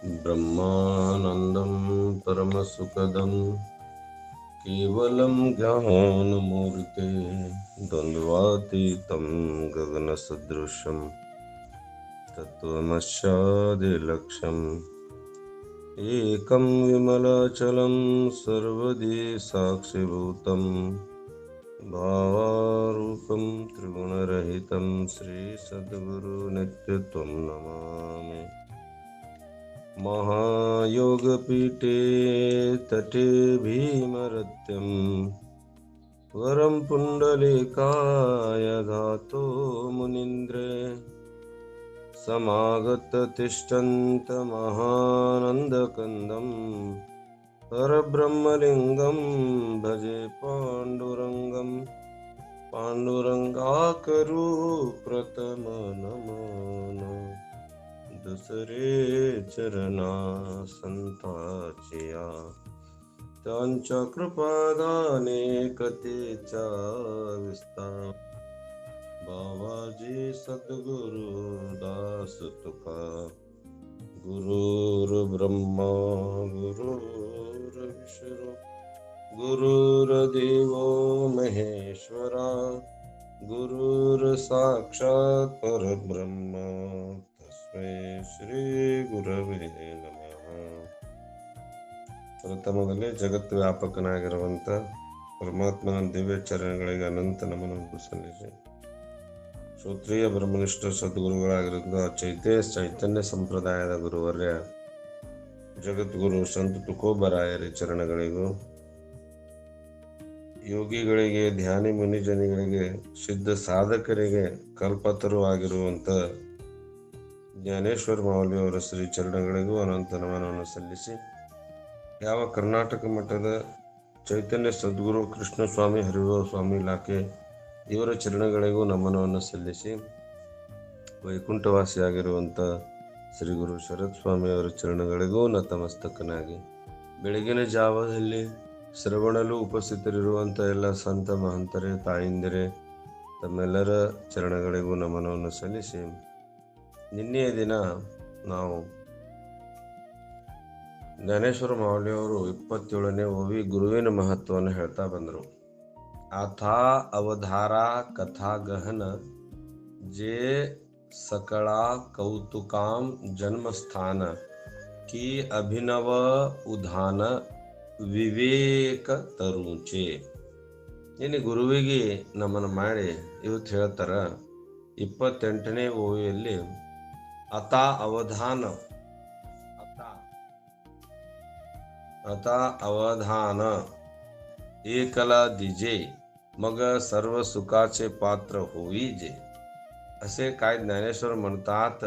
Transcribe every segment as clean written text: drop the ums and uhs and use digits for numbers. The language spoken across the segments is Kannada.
ब्रह्मानन्दं परमसुखदं केवलं ज्ञानमूर्ते द्वन्द्वातीतं गगनसदृशं तत्त्वमस्यादिलक्ष्यम् एकं विमलाचलं सर्वदी साक्षिभूतं भावारूपं त्रिगुणरहितं श्रीसद्गुरुनित्यत्वं नमामि। महायोगपीठे तटे भीमरत्यं वरं पुण्डलीकाय धातो मुनीन्द्रे समागततिष्ठन्तमहानन्दकन्दं परब्रह्मलिङ्गं भजे पाण्डुरङ्गाकरो प्रथमनमन दुसरे चरणा संताचिया त्यांच्या कृपादाने कथेचा विस्तार बाबाजी सद्गुरु दास तुका गुरुर्ब्रह्मा गुरुर्विष्णु गुरुर्देवो महेश्वरा गुरुर्साक्षात् परब्रह्म ಶ್ರೀ ಗುರವೇ ನಮಃ. ಪ್ರಥಮದಲ್ಲಿ ಜಗತ್ತು ವ್ಯಾಪಕನಾಗಿರುವಂಥ ಪರಮಾತ್ಮನ ದಿವ್ಯ ಚರಣಗಳಿಗೆ ಅನಂತ ನಮನವನ್ನು ಸಲ್ಲಿಸಿ ಶ್ರೋತ್ರಿಯ ಬ್ರಹ್ಮನಿಷ್ಠ ಸದ್ಗುರುಗಳಾಗಿರುವ ಚೈತನ್ಯ ಸಂಪ್ರದಾಯದ ಗುರುವರ್ಯ ಜಗದ್ಗುರು ಸಂತ ತುಕೋಬರಾಯರ ಚರಣಗಳಿಗೂ, ಯೋಗಿಗಳಿಗೆ, ಧ್ಯಾನಿ ಮುನಿಜನಿಗಳಿಗೆ, ಸಿದ್ಧ ಸಾಧಕರಿಗೆ ಕಲ್ಪತರು ಆಗಿರುವಂಥ ಜ್ಞಾನೇಶ್ವರ ಮಾವಲಿಯವರ ಶ್ರೀ ಚರಣಗಳಿಗೂ ಅನಂತ ನಮನವನ್ನು ಸಲ್ಲಿಸಿ, ಯಾವ ಕರ್ನಾಟಕ ಮಠದ ಚೈತನ್ಯ ಸದ್ಗುರು ಕೃಷ್ಣಸ್ವಾಮಿ ಹರಿಭವ ಸ್ವಾಮಿ ಇಲಾಖೆ ಇವರ ಚರಣಗಳಿಗೂ ನಮನವನ್ನು ಸಲ್ಲಿಸಿ, ವೈಕುಂಠವಾಸಿಯಾಗಿರುವಂಥ ಶ್ರೀ ಗುರು ಶರತ್ ಸ್ವಾಮಿಯವರ ಚರಣಗಳಿಗೂ ನತಮಸ್ತಕನಾಗಿ, ಬೆಳಗಿನ ಜಾವದಲ್ಲಿ ಶ್ರವಣಲು ಉಪಸ್ಥಿತರಿರುವಂಥ ಎಲ್ಲ ಸಂತ ಮಹಂತರೇ, ತಾಯಿಂದಿರೇ, ತಮ್ಮೆಲ್ಲರ ಚರಣಗಳಿಗೂ ನಮನವನ್ನು ಸಲ್ಲಿಸಿ, ನಿನ್ನೆಯ ದಿನ ನಾವು ಜ್ಞಾನೇಶ್ವರ ಮಾವಲಿಯವರು 27ನೇ ಓವಿ ಗುರುವಿನ ಮಹತ್ವವನ್ನು ಹೇಳ್ತಾ ಬಂದರು. ಅಥಾ ಅವಧಾರ ಕಥಾ ಗಹನ ಜೇ ಸಕಳಾ ಕೌತುಕಾಂ ಜನ್ಮಸ್ಥಾನ ಕಿ ಅಭಿನವ ಉಧಾನ ವಿವೇಕ ತರುಚೆ. ಇನ್ನು ಗುರುವಿಗೆ ನಮನ ಮಾಡಿ ಇವತ್ತು ಹೇಳ್ತಾರ 28ನೇ ಓವಿಯಲ್ಲಿ ಅತಾ अवधान एकला दिजे मग सर्व सुखाचे पात्र होईजे. असे काय ज्ञानेश्वर म्हणतात.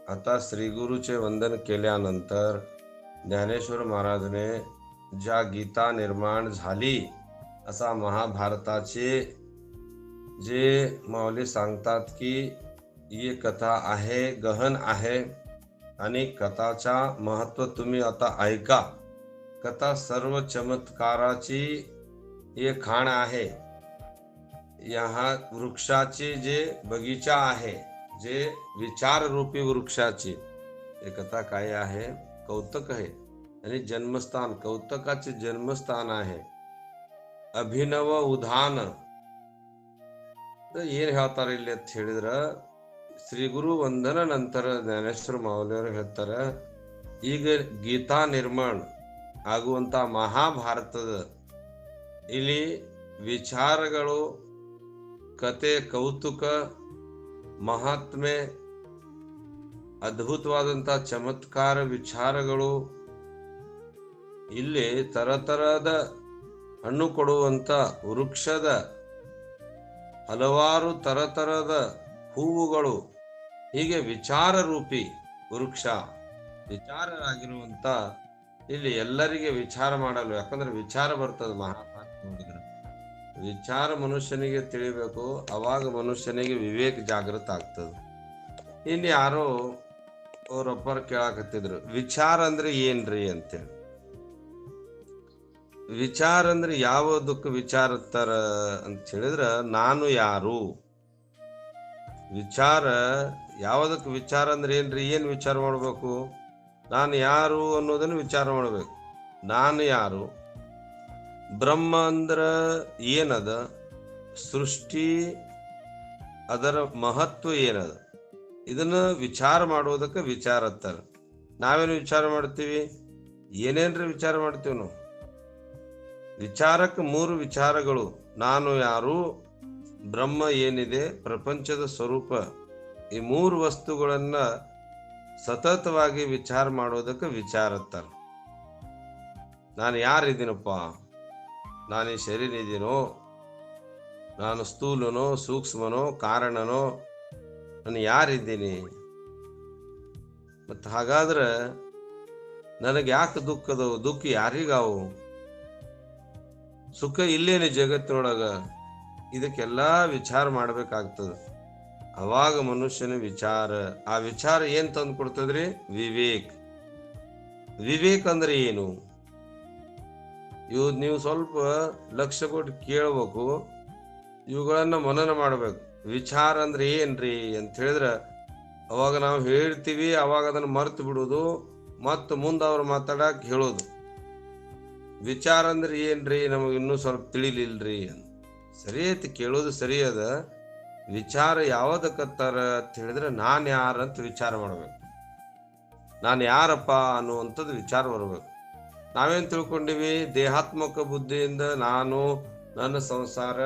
आता श्रीगुरूचे वंदन केल्यानंतर ज्ञानेश्वर महाराजने ज्या गीता निर्माण झाली असा महाभारताचे जे माऊली सांगतात की ही कथा आहे, गहन आहे आणि कथाचा महत्व तुम्ही आता ऐका. कथा सर्व चमत्काराची हे खाण आहे. यहाँ वृक्षाचे जे बगीचा आहे, जे विचार रूपी वृक्षाची हे कथा काय आहे, कौतुक आहे आणि जन्मस्थान, कौतुकाचे जन्मस्थान आहे. ಅಭಿನವ ಉದಾನ ಏನು ಹೇಳ್ತಾರೆ ಇಲ್ಲಿ ಅಂತ ಹೇಳಿದ್ರ, ಶ್ರೀ ಗುರು ವಂದನ ನಂತರ ಜ್ಞಾನೇಶ್ವರ ಮಾವಲಿಯವರು ಹೇಳ್ತಾರೆ, ಈಗ ಗೀತಾ ನಿರ್ಮಾಣ ಆಗುವಂತ ಮಹಾಭಾರತದ ಇಲ್ಲಿ ವಿಚಾರಗಳು, ಕತೆ, ಕೌತುಕ, ಮಹಾತ್ಮೆ, ಅದ್ಭುತವಾದಂಥ ಚಮತ್ಕಾರ ವಿಚಾರಗಳು, ಇಲ್ಲಿ ತರತರದ ಹಣ್ಣು ಕೊಡುವಂತ ವೃಕ್ಷದ ಹಲವಾರು ತರತರದ ಹೂವುಗಳು, ಹೀಗೆ ವಿಚಾರ ರೂಪಿ ವೃಕ್ಷ, ವಿಚಾರರಾಗಿರುವಂತ ಇಲ್ಲಿ ಎಲ್ಲರಿಗೆ ವಿಚಾರ ಮಾಡಲು, ಯಾಕಂದ್ರೆ ವಿಚಾರ ಬರ್ತದೆ ಮಹಾಭಾರತ ನೋಡಿದ್ರೆ. ವಿಚಾರ ಮನುಷ್ಯನಿಗೆ ತಿಳಿಬೇಕು, ಅವಾಗ ಮನುಷ್ಯನಿಗೆ ವಿವೇಕ ಜಾಗೃತ ಆಗ್ತದೆ. ಇನ್ನು ಯಾರೋ ಅವರೊಬ್ಬರು ಕೇಳಾಕತ್ತಿದ್ರು, ವಿಚಾರ ಅಂದ್ರೆ ಏನ್ರಿ ಅಂತೇಳಿ. ವಿಚಾರ ಅಂದ್ರೆ ಯಾವುದಕ್ಕೆ ವಿಚಾರತ್ತಾರ ಅಂತ ಹೇಳಿದ್ರ, ನಾನು ಯಾರು, ವಿಚಾರ ಯಾವುದಕ್ಕೆ ವಿಚಾರ ಅಂದ್ರೆ ಏನ್ರಿ, ಏನ್ ವಿಚಾರ ಮಾಡ್ಬೇಕು, ನಾನು ಯಾರು ಅನ್ನೋದನ್ನು ವಿಚಾರ ಮಾಡಬೇಕು. ನಾನು ಯಾರು, ಬ್ರಹ್ಮ ಅಂದ್ರ ಏನದ, ಸೃಷ್ಟಿ ಅದರ ಮಹತ್ವ ಏನದ, ಇದನ್ನ ವಿಚಾರ ಮಾಡುವುದಕ್ಕೆ ವಿಚಾರ ಅಂತಾರ. ನಾವೇನು ವಿಚಾರ ಮಾಡ್ತೀವಿ? ಏನೇನ್ರಿ ವಿಚಾರ ಮಾಡ್ತೀವಿ ನಾವು? ವಿಚಾರಕ್ಕೆ 3 ವಿಚಾರಗಳು: ನಾನು ಯಾರು, ಬ್ರಹ್ಮ ಏನಿದೆ, ಪ್ರಪಂಚದ ಸ್ವರೂಪ. ಈ 3 ವಸ್ತುಗಳನ್ನ ಸತತವಾಗಿ ವಿಚಾರ ಮಾಡೋದಕ್ಕೆ ವಿಚಾರ ಅಂತಾರ. ನಾನು ಯಾರಿದ್ದೀನಪ್ಪ? ನಾನು ಈ ಶರೀರ ಇದ್ದೀನೋ, ನಾನು ಸ್ಥೂಲನೋ, ಸೂಕ್ಷ್ಮನೋ, ಕಾರಣನೋ, ನಾನು ಯಾರಿದ್ದೀನಿ? ಮತ್ತು ಹಾಗಾದ್ರೆ ನನಗೆ ಯಾಕೆ ದುಃಖದವು? ದುಃಖ ಯಾರಿಗಾವು? ಸುಖ ಇಲ್ಲೇನೆ ಜಗತ್ತಿನೊಳಗ? ಇದಕ್ಕೆಲ್ಲ ವಿಚಾರ ಮಾಡ್ಬೇಕಾಗ್ತದ. ಅವಾಗ ಮನುಷ್ಯನ ವಿಚಾರ, ಆ ವಿಚಾರ ಏನ್ ತಂದು ಕೊಡ್ತದ್ರಿ? ವಿವೇಕ್. ವಿವೇಕ್ ಅಂದ್ರೆ ಏನು? ನೀವು ಸ್ವಲ್ಪ ಲಕ್ಷ್ಯ ಕೊಟ್ಟು ಕೇಳ್ಬೇಕು, ಇವುಗಳನ್ನ ಮನನ ಮಾಡ್ಬೇಕು. ವಿಚಾರ ಅಂದ್ರೆ ಏನ್ರಿ ಅಂತ ಹೇಳಿದ್ರ ಅವಾಗ ನಾವು ಹೇಳ್ತೀವಿ, ಅವಾಗ ಅದನ್ನ ಮರ್ತು ಬಿಡುದು, ಮತ್ತು ಮುಂದೆ ಅವ್ರು ಮಾತಾಡಕ್ ಹೇಳೋದು. ವಿಚಾರ ಅಂದ್ರೆ ಏನ್ರಿ, ನಮಗೆ ಇನ್ನೂ ಸ್ವಲ್ಪ ತಿಳಿಲಿಲ್ರಿ ಅಂತ. ಸರಿ ಐತಿ, ಕೇಳೋದು ಸರಿ ಅದ. ವಿಚಾರ ಯಾವ್ದಕ್ಕತ್ತಾರ ಅಂತ ಹೇಳಿದ್ರೆ ನಾನು ಯಾರಂತ ವಿಚಾರ ಮಾಡ್ಬೇಕು. ನಾನು ಯಾರಪ್ಪ ಅನ್ನುವಂಥದ್ದು ವಿಚಾರ ಬರ್ಬೇಕು. ನಾವೇನ್ ತಿಳ್ಕೊಂಡಿವಿ? ದೇಹಾತ್ಮಕ ಬುದ್ಧಿಯಿಂದ ನಾನು, ನನ್ನ ಸಂಸಾರ,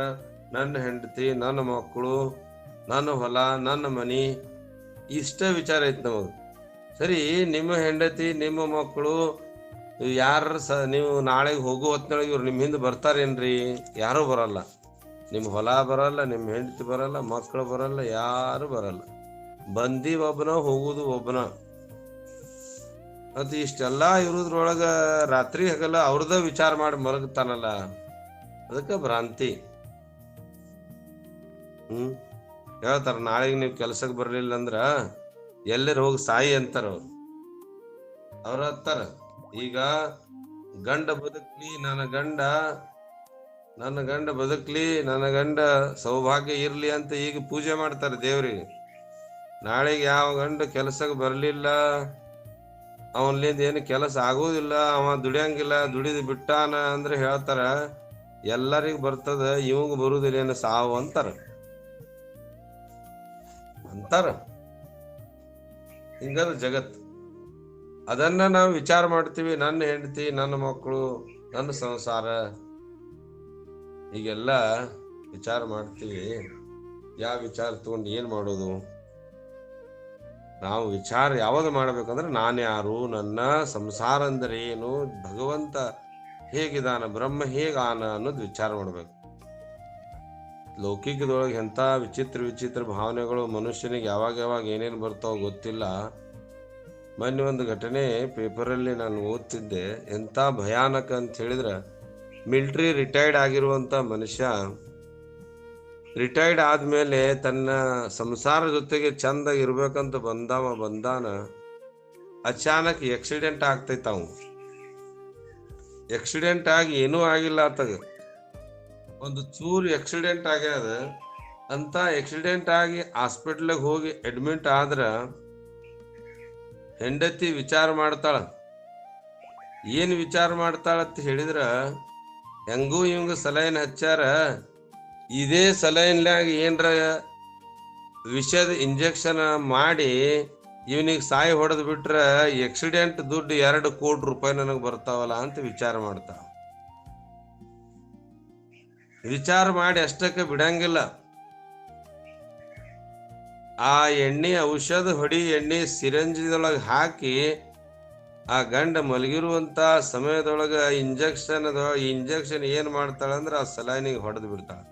ನನ್ನ ಹೆಂಡತಿ, ನನ್ನ ಮಕ್ಕಳು, ನನ್ನ ಹೊಲ, ನನ್ನ ಮನಿ, ಇಷ್ಟ ವಿಚಾರ ಐತಿ ನಮಗೆ. ಸರಿ, ನಿಮ್ಮ ಹೆಂಡತಿ, ನಿಮ್ಮ ಮಕ್ಕಳು ನೀವು ನಾಳೆಗೆ ಹೋಗೋ ಹೊತ್ತಿನೊಳಗೆ ಇವ್ರು ನಿಮ್ಮ ಹಿಂದೆ ಬರ್ತಾರೇನ್ರಿ? ಯಾರೂ ಬರಲ್ಲ. ನಿಮ್ಮ ಹೊಲ ಬರಲ್ಲ, ನಿಮ್ಮ ಹೆಂಡತಿ ಬರಲ್ಲ, ಮಕ್ಕಳು ಬರಲ್ಲ, ಯಾರು ಬರಲ್ಲ. ಬಂದಿ ಒಬ್ಬನ, ಹೋಗುದು ಒಬ್ಬನ. ಮತ್ತು ಇಷ್ಟೆಲ್ಲ ಇರೋದ್ರೊಳಗ ರಾತ್ರಿ ಹಗಲ ಅವ್ರದ ವಿಚಾರ ಮಾಡಿ ಮಲಗ್ತಾನಲ್ಲ, ಅದಕ್ಕೆ ಭ್ರಾಂತಿ. ಹೇಳ್ತಾರ, ನಾಳೆಗೆ ನೀವು ಕೆಲ್ಸಕ್ಕೆ ಬರ್ಲಿಲ್ಲ ಅಂದ್ರ ಎಲ್ಲರ ಹೋಗಿ ಸಾಯಿ ಅಂತಾರ ಅವ್ರು. ಅವ್ರ ಹತ್ತಾರ, ಈಗ ಗಂಡ ಬದುಕ್ಲಿ, ನನ್ನ ಗಂಡ ಬದುಕ್ಲಿ, ನನ್ನ ಗಂಡ ಸೌಭಾಗ್ಯ ಇರ್ಲಿ ಅಂತ ಈಗ ಪೂಜೆ ಮಾಡ್ತಾರೆ ದೇವ್ರಿಗೆ. ನಾಳೆಗೆ ಯಾವ ಗಂಡ ಕೆಲಸಕ್ಕೆ ಬರ್ಲಿಲ್ಲ, ಅವನ್ಲಿಂದ ಏನು ಕೆಲಸ ಆಗೋದಿಲ್ಲ, ಅವ ದುಡಿಯಂಗಿಲ್ಲ, ದುಡಿದು ಬಿಟ್ಟಾನ ಅಂದ್ರೆ ಹೇಳ್ತಾರ ಎಲ್ಲರಿಗೂ ಬರ್ತದ, ಇವಂಗ ಬರುದಿಲ್ಲ ಏನು ಸಾವು ಅಂತಾರ. ಹಿಂಗದ ಜಗತ್. ಅದನ್ನ ನಾವು ವಿಚಾರ ಮಾಡ್ತೀವಿ. ನನ್ನ ಹೆಂಡತಿ, ನನ್ನ ಮಕ್ಕಳು, ನನ್ನ ಸಂಸಾರ, ಹೀಗೆಲ್ಲ ವಿಚಾರ ಮಾಡ್ತೀವಿ. ಯಾವ ವಿಚಾರ ತಗೊಂಡು ಏನ್ ಮಾಡೋದು? ನಾವು ವಿಚಾರ ಯಾವುದು ಮಾಡ್ಬೇಕಂದ್ರೆ ನಾನು ಯಾರು, ನನ್ನ ಸಂಸಾರ ಅಂದ್ರೆ ಏನು, ಭಗವಂತ ಹೇಗಿದಾನ, ಬ್ರಹ್ಮ ಹೇಗಾನ ಅನ್ನೋದು ವಿಚಾರ ಮಾಡ್ಬೇಕು. ಲೌಕಿಕದೊಳಗೆ ಎಂಥ ವಿಚಿತ್ರ ಭಾವನೆಗಳು ಮನುಷ್ಯನಿಗೆ ಯಾವಾಗ ಏನೇನು ಬರ್ತಾವ ಗೊತ್ತಿಲ್ಲ. ಮೊನ್ನೆ ಒಂದು ಘಟನೆ ಪೇಪರಲ್ಲಿ ನಾನು ಓದ್ತಿದ್ದೆ, ಎಂಥ ಭಯಾನಕ ಅಂತ ಹೇಳಿದ್ರೆ, ಮಿಲಿಟರಿ ರಿಟೈರ್ಡ್ ಆಗಿರುವಂತ ಮನುಷ್ಯ ರಿಟೈರ್ಡ್ ಆದ್ಮೇಲೆ ತನ್ನ ಸಂಸಾರ ಜೊತೆಗೆ ಚಂದ ಇರ್ಬೇಕಂತ ಬಂದಾನ, ಅಚಾನಕ್ ಆಕ್ಸಿಡೆಂಟ್ ಆಗ್ತೈತ. ಅವ ಆಕ್ಸಿಡೆಂಟ್ ಆಗಿ ಏನೂ ಆಗಿಲ್ಲ ಆತಗ, ಒಂದು ಚೂರು ಆಕ್ಸಿಡೆಂಟ್ ಆಗ್ಯದ ಅಂತ. ಆಕ್ಸಿಡೆಂಟ್ ಆಗಿ ಹಾಸ್ಪಿಟ್ಲಿಗೆ ಹೋಗಿ ಅಡ್ಮಿಟ್ ಆದ್ರ ಹೆಂಡತಿ ವಿಚಾರ ಮಾಡ್ತಾಳ. ಏನ್ ವಿಚಾರ ಮಾಡ್ತಾಳ ಅಂತ ಹೇಳಿದ್ರ, ಹೆಂಗೂ ಇವಂಗ ಸಲೈನ್ ಹಚ್ಚಾರ, ಇದೇ ಸಲೈನ್ಲಾಗ ಏನ್ರ ವಿಷದ ಇಂಜೆಕ್ಷನ್ ಮಾಡಿ ಇವನಿಗೆ ಸಾಯಿ ಹೊಡೆದ್ ಬಿಟ್ರ ಆಕ್ಸಿಡೆಂಟ್ ದುಡ್ಡು 2 ಕೋಟಿ ರೂಪಾಯಿ ನನಗೆ ಬರ್ತಾವಲ್ಲ ಅಂತ ವಿಚಾರ ಮಾಡ್ತಾಳ. ವಿಚಾರ ಮಾಡಿ ಅಷ್ಟಕ್ಕೆ ಬಿಡಂಗಿಲ್ಲ. ಆ ಎಣ್ಣೆ, ಔಷಧ ಹೊಡಿ ಎಣ್ಣೆ ಸಿರಂಜಿದೊಳಗೆ ಹಾಕಿ ಆ ಗಂಡ ಮಲಗಿರುವಂತ ಸಮಯದೊಳಗ ಇಂಜೆಕ್ಷನ್ ಏನ್ ಮಾಡ್ತಾಳಂದ್ರ ಆ ಸಲೈನಿಗೆ ಹೊಡೆದು ಬಿಡ್ತಾಳ.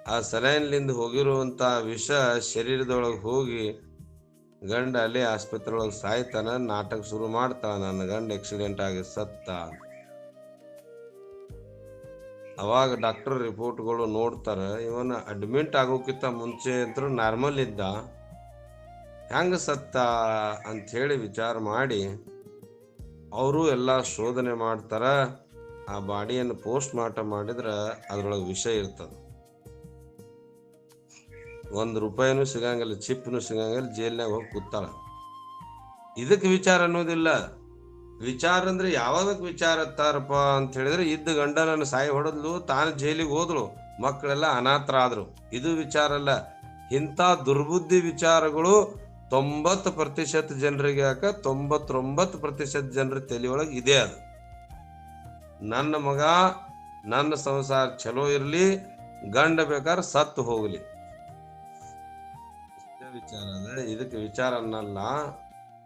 ಆ ಸಲೈನ್ಲಿಂದ ಹೋಗಿರುವಂತ ವಿಷ ಶರೀರದೊಳಗೆ ಹೋಗಿ ಗಂಡ ಅಲ್ಲೇ ಆಸ್ಪತ್ರೆ ಒಳಗೆ ಸಾಯ್ತಾನ. ನಾಟಕ ಶುರು ಮಾಡ್ತಾಳ, ನನ್ನ ಗಂಡ ಆಕ್ಸಿಡೆಂಟ್ ಆಗಿ ಸತ್ತ. ಅವಾಗ ಡಾಕ್ಟರ್ ರಿಪೋರ್ಟ್ಗಳು ನೋಡ್ತಾರ, ಇವನ ಅಡ್ಮಿಟ್ ಆಗೋಕ್ಕಿಂತ ಮುಂಚೆ ಅಂತೂ ನಾರ್ಮಲ್ ಇದ್ದ, ಹೆಂಗ ಸತ್ತ ಅಂತ ಹೇಳಿ ವಿಚಾರ ಮಾಡಿ ಅವರು ಎಲ್ಲ ಶೋಧನೆ ಮಾಡ್ತಾರ. ಆ ಬಾಡಿಯನ್ನು ಪೋಸ್ಟ್ ಮಾರ್ಟಮ್ ಮಾಡಿದ್ರ ಅದ್ರೊಳಗೆ ವಿಷ ಇರ್ತದ. 1 ರೂಪಾಯಿನೂ ಸಿಗಂಗಿಲ್ಲ, ಚಿಪ್ನು ಸಿಗಂಗಿಲ್ಲ, ಜೈಲ್ನಾಗ ಹೋಗಿ ಕೂತಾಳ. ಇದಕ್ಕೆ ವಿಚಾರ ಅನ್ನೋದಿಲ್ಲ. ವಿಚಾರ ಅಂದ್ರೆ ಯಾವಾಗಕ್ಕೆ ವಿಚಾರ ಅತ್ತಾರಪ್ಪ ಅಂತ ಹೇಳಿದ್ರೆ, ಇದ್ದ ಗಂಡನನ್ನು ಸಾಯಿ ಹೊಡೆದ್ಲು, ತಾನು ಜೈಲಿಗೆ ಹೋದ್ಲು, ಮಕ್ಕಳೆಲ್ಲ ಅನಾಥರಾದ್ರು. ಇದು ವಿಚಾರ ಅಲ್ಲ. ಇಂಥ ದುರ್ಬುದ್ಧಿ ವಿಚಾರಗಳು 90% ಜನರಿಗೆ, 99% ಜನರ ತಲೆಯೊಳಗೆ ಇದೆ. ಅದು ನನ್ನ ಮಗ, ನನ್ನ ಸಂಸಾರ ಚಲೋ ಇರ್ಲಿ, ಗಂಡ ಬೇಕಾದ್ರೆ ಸತ್ತು ಹೋಗ್ಲಿ, ವಿಚಾರ ಅದ. ಇದಕ್ಕೆ ವಿಚಾರ ಅನ್ನಲ್ಲ.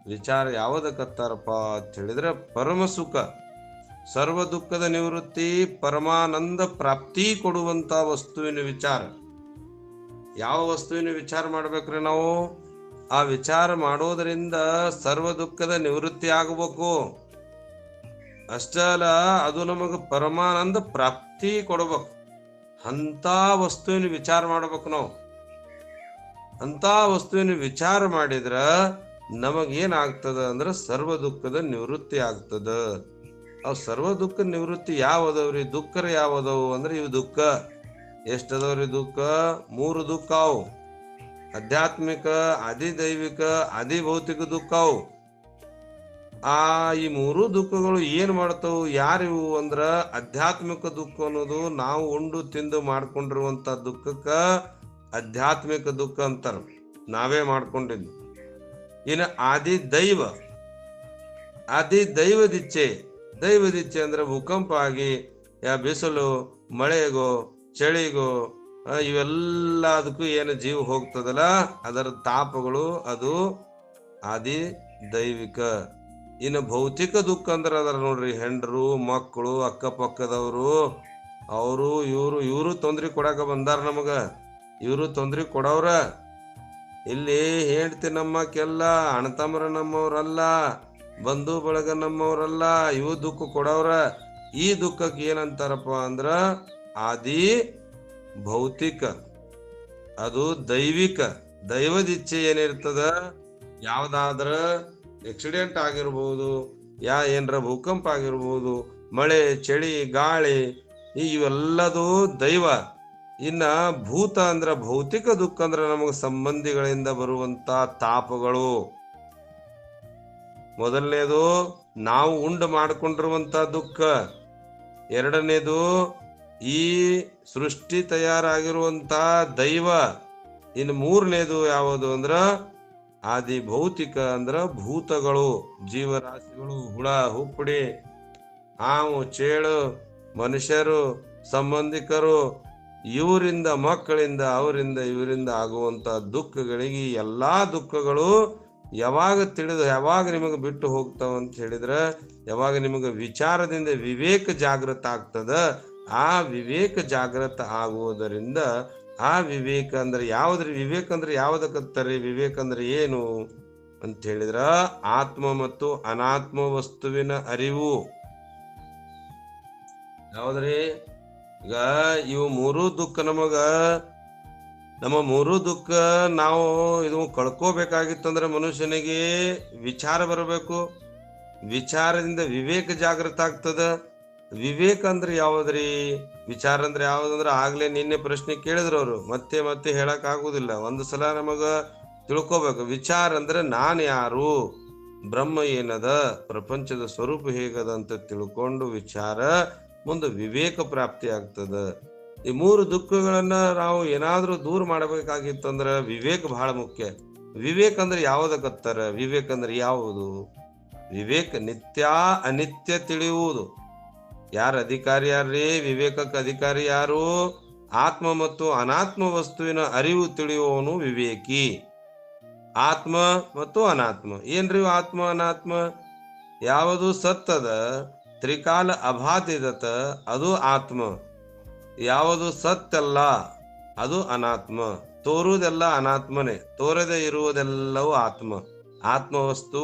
ವಿಚಾರ ಯಾವುದಕ್ಕತ್ತಾರಪ್ಪ ಅಂತ ಹೇಳಿದ್ರೆ, ಪರಮ ಸುಖ, ಸರ್ವ ದುಃಖದ ನಿವೃತ್ತಿ, ಪರಮಾನಂದ ಪ್ರಾಪ್ತಿ ಕೊಡುವಂತ ವಸ್ತುವಿನ ವಿಚಾರ. ಯಾವ ವಸ್ತುವಿನ ವಿಚಾರ ಮಾಡ್ಬೇಕ್ರಿ ನಾವು? ಆ ವಿಚಾರ ಮಾಡೋದರಿಂದ ಸರ್ವ ದುಃಖದ ನಿವೃತ್ತಿ ಆಗಬೇಕು. ಅಷ್ಟ ಅಲ್ಲ, ಅದು ನಮಗ ಪರಮಾನಂದ ಪ್ರಾಪ್ತಿ ಕೊಡ್ಬೇಕು. ಅಂತ ವಸ್ತುವಿನ ವಿಚಾರ ಮಾಡ್ಬೇಕು ನಾವು. ಅಂತ ವಸ್ತುವಿನ ವಿಚಾರ ಮಾಡಿದ್ರ ನಮಗೇನಾಗ್ತದ ಅಂದ್ರೆ ಸರ್ವ ದುಃಖದ ನಿವೃತ್ತಿ ಆಗ್ತದ. ಅವ್ ಸರ್ವ ದುಃಖ ನಿವೃತ್ತಿ ಯಾವದವ್ರಿ? ದುಃಖರ ಯಾವದವು ಅಂದ್ರೆ, ಇವು ದುಃಖ ಎಷ್ಟದವ್ರಿ? ದುಃಖ 3 ದುಃಖ ಅವು. ಆಧ್ಯಾತ್ಮಿಕ, ಅಧಿದೈವಿಕ, ಅಧಿಭೌತಿಕ ದುಃಖ ಅವು. ಈ 3 ದುಃಖಗಳು ಏನ್ ಮಾಡ್ತಾವು? ಯಾರಿವು ಅಂದ್ರ, ಆಧ್ಯಾತ್ಮಿಕ ದುಃಖ ಅನ್ನೋದು ನಾವು ಉಂಡು ತಿಂದು ಮಾಡ್ಕೊಂಡಿರುವಂತ ದುಃಖಕ್ಕ ಆಧ್ಯಾತ್ಮಿಕ ದುಃಖ ಅಂತಾರ, ನಾವೇ ಮಾಡ್ಕೊಂಡಿದ್ದು. ಇನ್ನು ಆದಿ ದೈವದಿಚ್ಛೆ. ದೈವದಿಚ್ಛೆ ಅಂದ್ರೆ ಭೂಕಂಪ ಆಗಿ, ಬಿಸಿಲು, ಮಳೆಗೋ, ಚಳಿಗೋ, ಇವೆಲ್ಲ ಅದಕ್ಕೂ ಏನು ಜೀವ ಹೋಗ್ತದಲ್ಲ, ಅದರ ತಾಪಗಳು, ಅದು ಆದಿ ದೈವಿಕ. ಇನ್ನು ಭೌತಿಕ ದುಃಖ ಅಂದ್ರೆ ಅದರ ನೋಡ್ರಿ, ಹೆಂಡ್ರು, ಮಕ್ಕಳು, ಅಕ್ಕಪಕ್ಕದವರು, ಅವರು ಇವರು ತೊಂದ್ರೆ ಕೊಡಾಕ ಬಂದಾರ ನಮಗ. ಇವರು ತೊಂದ್ರೆ ಕೊಡವ್ರ. ಇಲ್ಲಿ ಹೇಳ್ತಿ ನಮ್ಮಕ್ಕೆಲ್ಲ ಅಣ್ಣತಮ್ಮರ ನಮ್ಮವ್ರಲ್ಲ, ಬಂಧು ಬಳಗ ನಮ್ಮವ್ರಲ್ಲ, ಇವು ದುಃಖ ಕೊಡವ್ರ. ಈ ದುಃಖಕ್ಕೆ ಏನಂತಾರಪ್ಪ ಅಂದ್ರ ಆದಿ ಭೌತಿಕ, ಅದು ದೈವಿಕ. ದೈವದಿಚ್ಛೆ ಏನಿರ್ತದ, ಯಾವ್ದಾದ್ರ ಆಕ್ಸಿಡೆಂಟ್ ಆಗಿರ್ಬೋದು, ಏನ್ರ ಭೂಕಂಪ ಆಗಿರ್ಬೋದು, ಮಳೆ, ಚಳಿ, ಗಾಳಿ, ಇವೆಲ್ಲದು ದೈವ. ಇನ್ನ ಭೂತ ಅಂದ್ರ ಭೌತಿಕ ದುಃಖ ಅಂದ್ರ ನಮಗೆ ಸಂಬಂಧಿಗಳಿಂದ ಬರುವಂತ ತಾಪಗಳು. ಮೊದಲನೇದು ನಾವು ಉಂಡು ಮಾಡಿಕೊಂಡಿರುವಂತ ದುಃಖ. ಎರಡನೇದು ಈ ಸೃಷ್ಟಿ ತಯಾರಾಗಿರುವಂತ ದೈವ. ಇನ್ನು ಮೂರನೇದು ಯಾವುದು ಅಂದ್ರ ಆದಿ ಭೌತಿಕ ಅಂದ್ರ ಭೂತಗಳು, ಜೀವರಾಶಿಗಳು, ಹುಳ ಹುಪ್ಪಡಿ, ಹಾವು, ಚೇಳು, ಮನುಷ್ಯರು, ಸಂಬಂಧಿಕರು, ಇವರಿಂದ, ಮಕ್ಕಳಿಂದ, ಅವರಿಂದ, ಇವರಿಂದ ಆಗುವಂತ ದುಃಖಗಳಿಗೆ, ಎಲ್ಲಾ ದುಃಖಗಳು ಯಾವಾಗ ನಿಮಗೆ ಬಿಟ್ಟು ಹೋಗ್ತಾವ ಅಂತ ಹೇಳಿದ್ರೆ, ಯಾವಾಗ ನಿಮಗೆ ವಿಚಾರದಿಂದ ವಿವೇಕ ಜಾಗೃತ ಆಗ್ತದ. ಆ ವಿವೇಕ ಜಾಗೃತ ಆಗುವುದರಿಂದ, ಆ ವಿವೇಕ ಅಂದ್ರೆ ಯಾವ್ದ್ರಿ? ವಿವೇಕ ಅಂದ್ರೆ ಯಾವ್ದಕ್ಕತ್ತಾರೆ? ವಿವೇಕ ಅಂದ್ರೆ ಏನು ಅಂತ ಹೇಳಿದ್ರ, ಆತ್ಮ ಮತ್ತು ಅನಾತ್ಮ ವಸ್ತುವಿನ ಅರಿವು. ಯಾವ್ದ್ರಿ? ಈಗ ಇವು 3 ದುಃಖ ನಮ್ಮ 3 ದುಃಖ ನಾವು ಇದು ಕಳ್ಕೋಬೇಕಾಗಿತ್ತಂದ್ರೆ ಮನುಷ್ಯನಿಗೆ ವಿಚಾರ ಬರಬೇಕು. ವಿಚಾರದಿಂದ ವಿವೇಕ ಜಾಗೃತ ಆಗ್ತದ. ವಿವೇಕ ಅಂದ್ರೆ ಯಾವದ್ರಿ? ವಿಚಾರ ಅಂದ್ರೆ ಯಾವ್ದಂದ್ರ, ಆಗ್ಲೇ ನಿನ್ನೆ ಪ್ರಶ್ನೆ ಕೇಳಿದ್ರು ಅವರು, ಮತ್ತೆ ಹೇಳಕ್ ಆಗುದಿಲ್ಲ. ಒಂದು ಸಲ ನಮಗ ತಿಳ್ಕೋಬೇಕು. ವಿಚಾರ ಅಂದ್ರೆ ನಾನು ಯಾರು, ಬ್ರಹ್ಮ ಏನದ, ಪ್ರಪಂಚದ ಸ್ವರೂಪ ಹೇಗದ ಅಂತ ತಿಳ್ಕೊಂಡು ವಿಚಾರ, ಮುಂದೆ ವಿವೇಕ ಪ್ರಾಪ್ತಿ ಆಗ್ತದ. ಈ 3 ದುಃಖಗಳನ್ನ ನಾವು ಏನಾದ್ರೂ ದೂರ ಮಾಡಬೇಕಾಗಿತ್ತಂದ್ರ ವಿವೇಕ ಬಹಳ ಮುಖ್ಯ. ವಿವೇಕ ಅಂದ್ರೆ ಯಾವ್ದಕ್ಕತ್ತಾರ? ವಿವೇಕ ಅಂದ್ರೆ ಯಾವುದು? ವಿವೇಕ ನಿತ್ಯ ಅನಿತ್ಯ ತಿಳಿಯುವುದು. ಯಾರ ಅಧಿಕಾರಿ ಯಾರ್ರಿ? ವಿವೇಕಕ್ಕೆ ಅಧಿಕಾರಿ ಯಾರು? ಆತ್ಮ ಮತ್ತು ಅನಾತ್ಮ ವಸ್ತುವಿನ ಅರಿವು ತಿಳಿಯುವವನು ವಿವೇಕಿ. ಆತ್ಮ ಮತ್ತು ಅನಾತ್ಮ ಏನ್ರಿ? ಆತ್ಮ ಅನಾತ್ಮ ಯಾವುದು? ಸತ್ತದ, ತ್ರಿಕಾಲ ಅಭಾದಿದತ, ಅದು ಆತ್ಮ. ಯಾವುದು ಸತ್ತಲ್ಲ ಅದು ಅನಾತ್ಮ. ತೋರುವುದೆಲ್ಲ ಅನಾತ್ಮನೇ, ತೋರದೆ ಇರುವುದೆಲ್ಲವೂ ಆತ್ಮ. ಆತ್ಮ ವಸ್ತು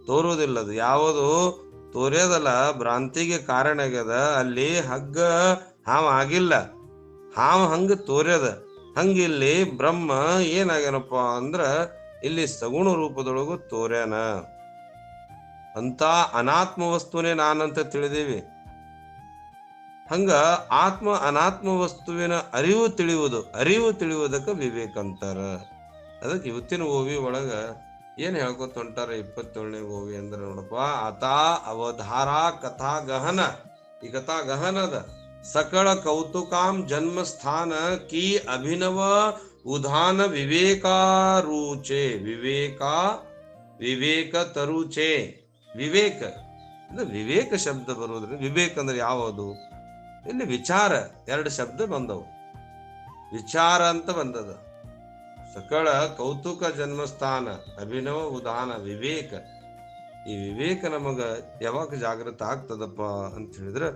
ತೋರುವುದಿಲ್ಲದು. ಯಾವುದು ತೋರ್ಯದಲ್ಲ, ಭ್ರಾಂತಿಗೆ ಕಾರಣ ಆಗ್ಯದ. ಅಲ್ಲಿ ಹಗ್ಗ ಹಾವ ಆಗಿಲ್ಲ, ಹಾವ ಹಂಗ ತೋರ್ಯದ. ಹಂಗಿಲ್ಲಿ ಬ್ರಹ್ಮ ಏನಾಗ್ಯಾನಪ್ಪ ಅಂದ್ರ, ಇಲ್ಲಿ ಸಗುಣ ರೂಪದೊಳಗು ತೋರ್ಯಾನ. ಅಂತ ಅನಾತ್ಮ ವಸ್ತುನೇ ನಾನಂತ ತಿಳಿದೀವಿ. ಹಂಗ ಆತ್ಮ ಅನಾತ್ಮ ವಸ್ತುವಿನ ಅರಿವು ತಿಳಿಯುವುದಕ್ಕೆ ವಿವೇಕ ಅಂತಾರ. ಅದಕ್ಕೆ ಇವತ್ತಿನ ಓವಿ ಒಳಗ ಏನ್ ಹೇಳ್ಕೊತ ಹೊಂಟಾರ 27ನೇ ಓವಿ ಅಂದ್ರೆ ನೋಡಪ್ಪ, ಆತಾ ಅವಧಾರ ಕಥಾ ಗಹನ, ಈ ಕಥಾ ಗಹನದ ಸಕಳ ಕೌತುಕಾಂ ಜನ್ಮ ಸ್ಥಾನ ಕಿ ಅಭಿನವ ಉದಾನ ವಿವೇಕಾರುಚೆ, ವಿವೇಕ ತರುಚೆ. ವಿವೇಕ ವಿವೇಕ ಶಬ್ದ ಬರುವುದ್ರಿಂದ ವಿವೇಕ ಅಂದ್ರೆ ಯಾವುದು? ಇಲ್ಲಿ ವಿಚಾರ ಎರಡು ಶಬ್ದ ಬಂದವು. ವಿಚಾರ ಅಂತ ಬಂದದ. ಸಕಳ ಕೌತುಕ ಜನ್ಮಸ್ಥಾನ, ಅಭಿನವ ಉದಾನ, ವಿವೇಕ. ಈ ವಿವೇಕ ನಮಗ ಯಾವಾಗ ಜಾಗೃತ ಆಗ್ತದಪ್ಪ ಅಂತ ಹೇಳಿದ್ರೆ,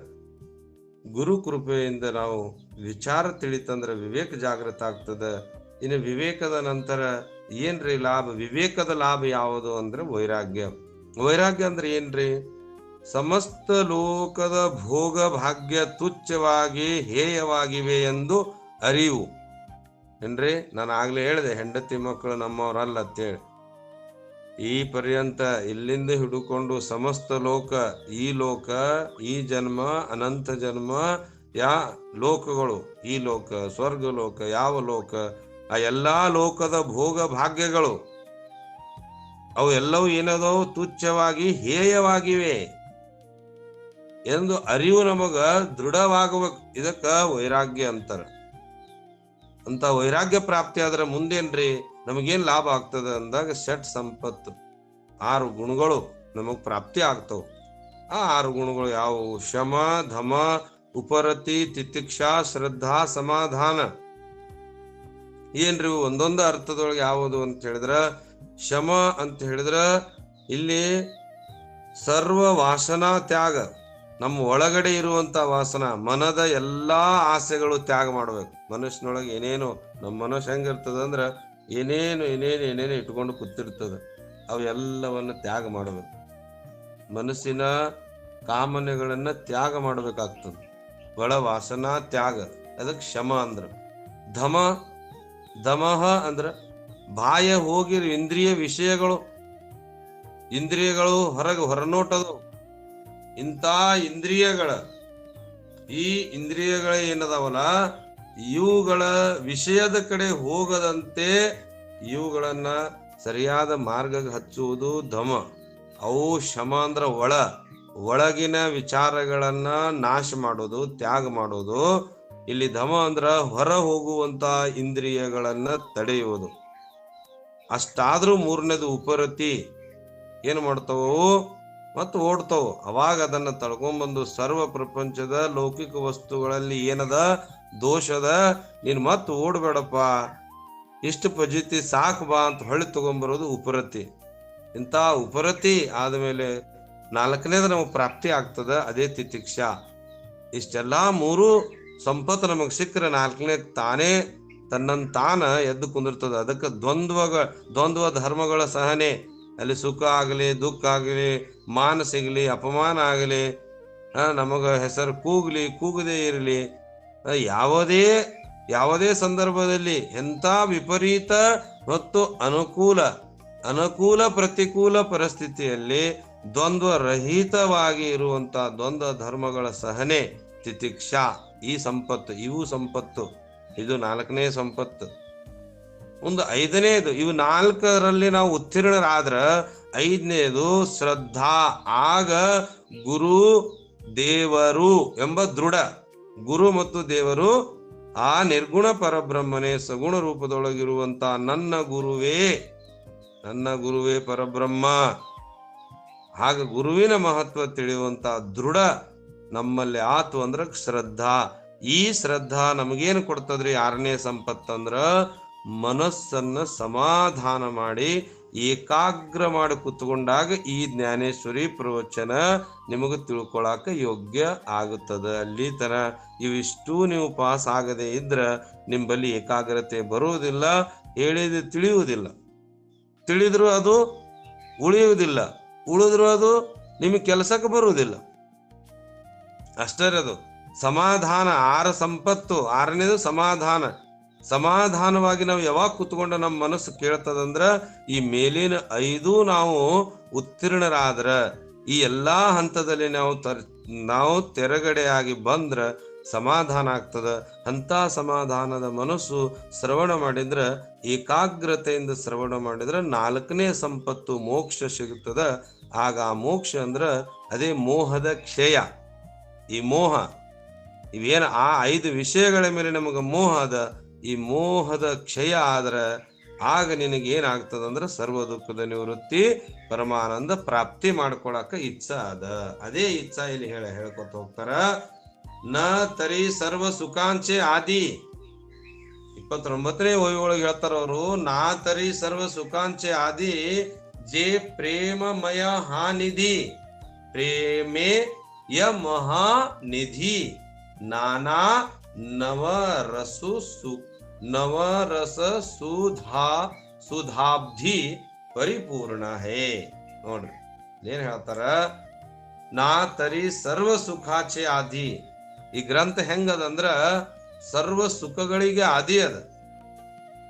ಗುರು ಕೃಪೆಯಿಂದ ನಾವು ವಿಚಾರ ತಿಳಿತಂದ್ರ ವಿವೇಕ ಜಾಗೃತ ಆಗ್ತದ. ಇನ್ನು ವಿವೇಕದ ನಂತರ ಏನ್ರಿ ಲಾಭ? ವಿವೇಕದ ಲಾಭ ಯಾವುದು ಅಂದ್ರೆ ವೈರಾಗ್ಯ. ವೈರಾಗ್ಯ ಅಂದ್ರೆ ಏನ್ರಿ? ಸಮಸ್ತ ಲೋಕದ ಭೋಗ ಭಾಗ್ಯ ತುಚ್ಛವಾಗಿ ಹೇಯವಾಗಿವೆ ಎಂದು ಅರಿವು. ಏನ್ರಿ, ನಾನು ಆಗ್ಲೇ ಹೇಳಿದೆ ಹೆಂಡತಿ ಮಕ್ಕಳು ನಮ್ಮವ್ರಲ್ಲ ಅಂತೇಳಿ. ಈ ಪರ್ಯಂತ ಇಲ್ಲಿಂದ ಹಿಡ್ಕೊಂಡು ಸಮಸ್ತ ಲೋಕ, ಈ ಲೋಕ, ಈ ಜನ್ಮ, ಅನಂತ ಜನ್ಮ, ಲೋಕಗಳು, ಈ ಲೋಕ, ಸ್ವರ್ಗ ಲೋಕ, ಯಾವ ಲೋಕ, ಆ ಎಲ್ಲಾ ಲೋಕದ ಭೋಗ ಭಾಗ್ಯಗಳು ಅವು ಎಲ್ಲವೂ ಏನದವು? ತುಚ್ಛವಾಗಿ ಹೇಯವಾಗಿವೆ ಎಂದು ಅರಿವು ನಮಗ ದೃಢವಾಗಬೇಕು. ಇದಕ್ಕ ವೈರಾಗ್ಯ ಅಂತಾರ. ಅಂತ ವೈರಾಗ್ಯ ಪ್ರಾಪ್ತಿ ಆದ್ರೆ ಮುಂದೇನ್ರಿ ನಮಗೇನ್ ಲಾಭ ಆಗ್ತದ ಅಂದಾಗ, ಷಟ್ ಸಂಪತ್ತು 6 ಗುಣಗಳು ನಮಗ್ ಪ್ರಾಪ್ತಿ ಆಗ್ತವ. ಆ 6 ಗುಣಗಳು ಯಾವುವು? ಶಮ, ಧಮ, ಉಪರತಿ, ತಿತಿಕ್ಷಾ, ಶ್ರದ್ಧಾ, ಸಮಾಧಾನ. ಏನ್ರಿ ಒಂದೊಂದು ಅರ್ಥದೊಳಗೆ ಯಾವುದು ಅಂತ ಹೇಳಿದ್ರ, ಶಮ ಅಂತ ಹೇಳಿದ್ರ ಇಲ್ಲಿ ಸರ್ವ ವಾಸನಾ ತ್ಯಾಗ. ನಮ್ಮ ಒಳಗಡೆ ಇರುವಂತ ವಾಸನ, ಮನದ ಎಲ್ಲಾ ಆಸೆಗಳು ತ್ಯಾಗ ಮಾಡ್ಬೇಕು. ಮನಸ್ಸಿನೊಳಗೆ ಏನೇನು, ನಮ್ಮ ಮನಸ್ಸು ಹೆಂಗಿರ್ತದ ಅಂದ್ರ ಏನೇನು ಇಟ್ಕೊಂಡು ಕೂತಿರ್ತದ, ಅವು ಎಲ್ಲವನ್ನ ತ್ಯಾಗ ಮಾಡ್ಬೇಕು. ಮನಸ್ಸಿನ ಕಾಮನೆಗಳನ್ನ ತ್ಯಾಗ ಮಾಡ್ಬೇಕಾಗ್ತದ. ಒಳ ವಾಸನಾ ತ್ಯಾಗ, ಅದಕ್ಕೆ ಶಮ ಅಂದ್ರ. ಧಮಃ ಅಂದ್ರ ಬಾಯ ಹೋಗಿರೋ ಇಂದ್ರಿಯ ವಿಷಯಗಳು, ಇಂದ್ರಿಯಗಳು ಹೊರನೋಟದು. ಇಂಥ ಈ ಇಂದ್ರಿಯಗಳ ಏನದಾವಲ್ಲ, ಇವುಗಳ ವಿಷಯದ ಕಡೆ ಹೋಗದಂತೆ ಇವುಗಳನ್ನ ಸರಿಯಾದ ಮಾರ್ಗಕ್ಕೆ ಹಚ್ಚುವುದು ಧಮ. ಅವು ಶಮ ಅಂದ್ರ ಒಳಗಿನ ವಿಚಾರಗಳನ್ನ ನಾಶ ಮಾಡೋದು, ತ್ಯಾಗ ಮಾಡೋದು. ಇಲ್ಲಿ ಧಮ ಅಂದ್ರ ಹೊರ ಹೋಗುವಂತ ಇಂದ್ರಿಯಗಳನ್ನ ತಡೆಯುವುದು. ಅಷ್ಟಾದ್ರೂ ಮೂರನೇದು ಉಪರತಿ. ಏನು ಮಾಡ್ತಾವು? ಮತ್ತು ಓಡ್ತಾವು. ಅವಾಗ ಅದನ್ನ ತಳ್ಕೊಂಡ್ಬಂದು ಸರ್ವ ಪ್ರಪಂಚದ ಲೌಕಿಕ ವಸ್ತುಗಳಲ್ಲಿ ಏನದ ದೋಷದ, ನೀನ್ ಮತ್ ಓಡ್ಬೇಡಪ್ಪ, ಇಷ್ಟು ಪಜಿತಿ ಸಾಕು ಬಾ ಅಂತ ಹೊಳ್ಳಿ ತಗೊಂಡ್ಬರೋದು ಉಪರತಿ. ಇಂಥ ಉಪರತಿ ಆದ್ಮೇಲೆ 4ನೇದು ನಮಗ್ ಪ್ರಾಪ್ತಿ ಆಗ್ತದ, ಅದೇ ತಿತಿಕ್ಷಾ. ಇಷ್ಟೆಲ್ಲಾ 3 ಸಂಪತ್ತು ನಮಗ್ ಸಿಕ್ಕರೆ 4ನೇ ತಾನೇ ತನ್ನಂತಾನ ಎದ್ದು ಕುಂದಿರ್ತದ. ಅದಕ್ಕೆ ದ್ವಂದ್ವ ಧರ್ಮಗಳ ಸಹನೆ. ಅಲ್ಲಿ ಸುಖ ಆಗಲಿ, ದುಃಖ ಆಗಲಿ, ಮಾನ ಸಿಗಲಿ, ಅಪಮಾನ ಆಗಲಿ, ನಮಗ ಹೆಸರು ಕೂಗದೇ ಇರಲಿ, ಯಾವುದೇ ಸಂದರ್ಭದಲ್ಲಿ ಎಂಥ ವಿಪರೀತ ಮತ್ತು ಅನುಕೂಲ ಪ್ರತಿಕೂಲ ಪರಿಸ್ಥಿತಿಯಲ್ಲಿ ದ್ವಂದ್ವ ರಹಿತವಾಗಿ ಇರುವಂತ ದ್ವಂದ್ವ ಧರ್ಮಗಳ ಸಹನೆ ತಿತಿಕ್ಷಾ. ಈ ಸಂಪತ್ತು, ಇವು ಸಂಪತ್ತು. ಇದು 4ನೇ ಸಂಪತ್ತು. ಒಂದು 5ನೇದು, ಇವು 4ರಲ್ಲಿ ನಾವು ಉತ್ತೀರ್ಣರಾದ್ರ 5ನೇದು ಶ್ರದ್ಧಾ. ಆಗ ಗುರು ದೇವರು ಎಂಬ ದೃಢ. ಗುರು ಮತ್ತು ದೇವರು ಆ ನಿರ್ಗುಣ ಪರಬ್ರಹ್ಮನೇ, ಸಗುಣ ರೂಪದೊಳಗಿರುವಂತ ನನ್ನ ಗುರುವೇ ಪರಬ್ರಹ್ಮ. ಆಗ ಗುರುವಿನ ಮಹತ್ವ ತಿಳಿಯುವಂತ ದೃಢ ನಮ್ಮಲ್ಲಿ ಆತು ಅಂದ್ರ ಶ್ರದ್ಧಾ. ಈ ಶ್ರದ್ಧಾ ನಮಗೇನು ಕೊಡ್ತದ್ರಿ? 6ನೇ ಸಂಪತ್ತಂದ್ರ ಮನಸ್ಸನ್ನ ಸಮಾಧಾನ ಮಾಡಿ ಏಕಾಗ್ರ ಮಾಡಿ ಕುತ್ಕೊಂಡಾಗ ಈ ಜ್ಞಾನೇಶ್ವರಿ ಪ್ರವಚನ ನಿಮಗ ತಿಳ್ಕೊಳಾಕ ಯೋಗ್ಯ ಆಗುತ್ತದೆ. ಅಲ್ಲಿ ತರ ಇವಿಷ್ಟು ನೀವು ಪಾಸ್ ಆಗದೆ ಇದ್ರ ನಿಂಬಲ್ಲಿ ಏಕಾಗ್ರತೆ ಬರುವುದಿಲ್ಲ, ಹೇಳಿದ ತಿಳಿಯುವುದಿಲ್ಲ, ತಿಳಿದ್ರು ಅದು ಉಳಿಯುವುದಿಲ್ಲ, ಉಳಿದ್ರು ಅದು ನಿಮಗೆ ಕೆಲಸಕ್ಕೆ ಬರುವುದಿಲ್ಲ. ಅಷ್ಟರದು ಸಮಾಧಾನ. 6 ಸಂಪತ್ತು, 6ನೇದು ಸಮಾಧಾನವಾಗಿ ನಾವು ಯಾವಾಗ ಕುತ್ಕೊಂಡು ನಮ್ಮ ಮನಸ್ಸು ಕೇಳ್ತದಂದ್ರ ಈ ಮೇಲಿನ 5 ನಾವು ಉತ್ತೀರ್ಣರಾದ್ರ, ಈ ಎಲ್ಲಾ ಹಂತದಲ್ಲಿ ನಾವು ತೆರಗಡೆಯಾಗಿ ಬಂದ್ರ ಸಮಾಧಾನ ಆಗ್ತದ. ಅಂತ ಸಮಾಧಾನದ ಮನಸ್ಸು ಶ್ರವಣ ಮಾಡಿದ್ರ, ಏಕಾಗ್ರತೆಯಿಂದ ಶ್ರವಣ ಮಾಡಿದ್ರ 4ನೇ ಸಂಪತ್ತು ಮೋಕ್ಷ ಸಿಗುತ್ತದ. ಆಗ ಆ ಮೋಕ್ಷ ಅಂದ್ರ ಅದೇ ಮೋಹದ ಕ್ಷಯ. ಈ ಮೋಹ ಇವೇನ ಆ 5 ವಿಷಯಗಳ ಮೇಲೆ ನಮಗ ಮೋಹ ಅದ, ಈ ಮೋಹದ ಕ್ಷಯ ಆದ್ರ ಆಗ ನಿನಗೇನಾಗ್ತದಂದ್ರ ಸರ್ವ ದುಃಖದ ನಿವೃತ್ತಿ, ಪರಮಾನಂದ ಪ್ರಾಪ್ತಿ ಮಾಡ್ಕೊಳಕ ಇಚ್ಛಾ ಅದ. ಅದೇ ಇಚ್ಛಾ ಇಲ್ಲಿ ಹೇಳ್ಕೊತ ಹೋಗ್ತಾರ. ನ ತರಿ ಸರ್ವ ಸುಖಾಂಚೆ ಆದಿ 29ನೇ ಒಳಗೆ ಹೇಳ್ತಾರ ಅವರು. ನಾ ತರಿ ಸರ್ವ ಸುಖಾಂಚೆ ಆದಿ ಜೇ ಪ್ರೇಮಮಯ ಹಾನಿಧಿ ಪ್ರೇಮೇ ಯ ಮಹಾನಿಧಿ ನಾನಾ ನವರಸ ಸುಧಾಬ್ಧಿ ಪರಿಪೂರ್ಣ ಹೇ. ನೋಡ್ರಿ ಏನ್ ಹೇಳ್ತಾರ, ನಾ ತರಿ ಸರ್ವ ಸುಖಾಚೆ ಆದಿ. ಈ ಗ್ರಂಥ ಹೆಂಗದಂದ್ರ ಸರ್ವ ಸುಖಗಳಿಗೆ ಆದಿ ಅದ.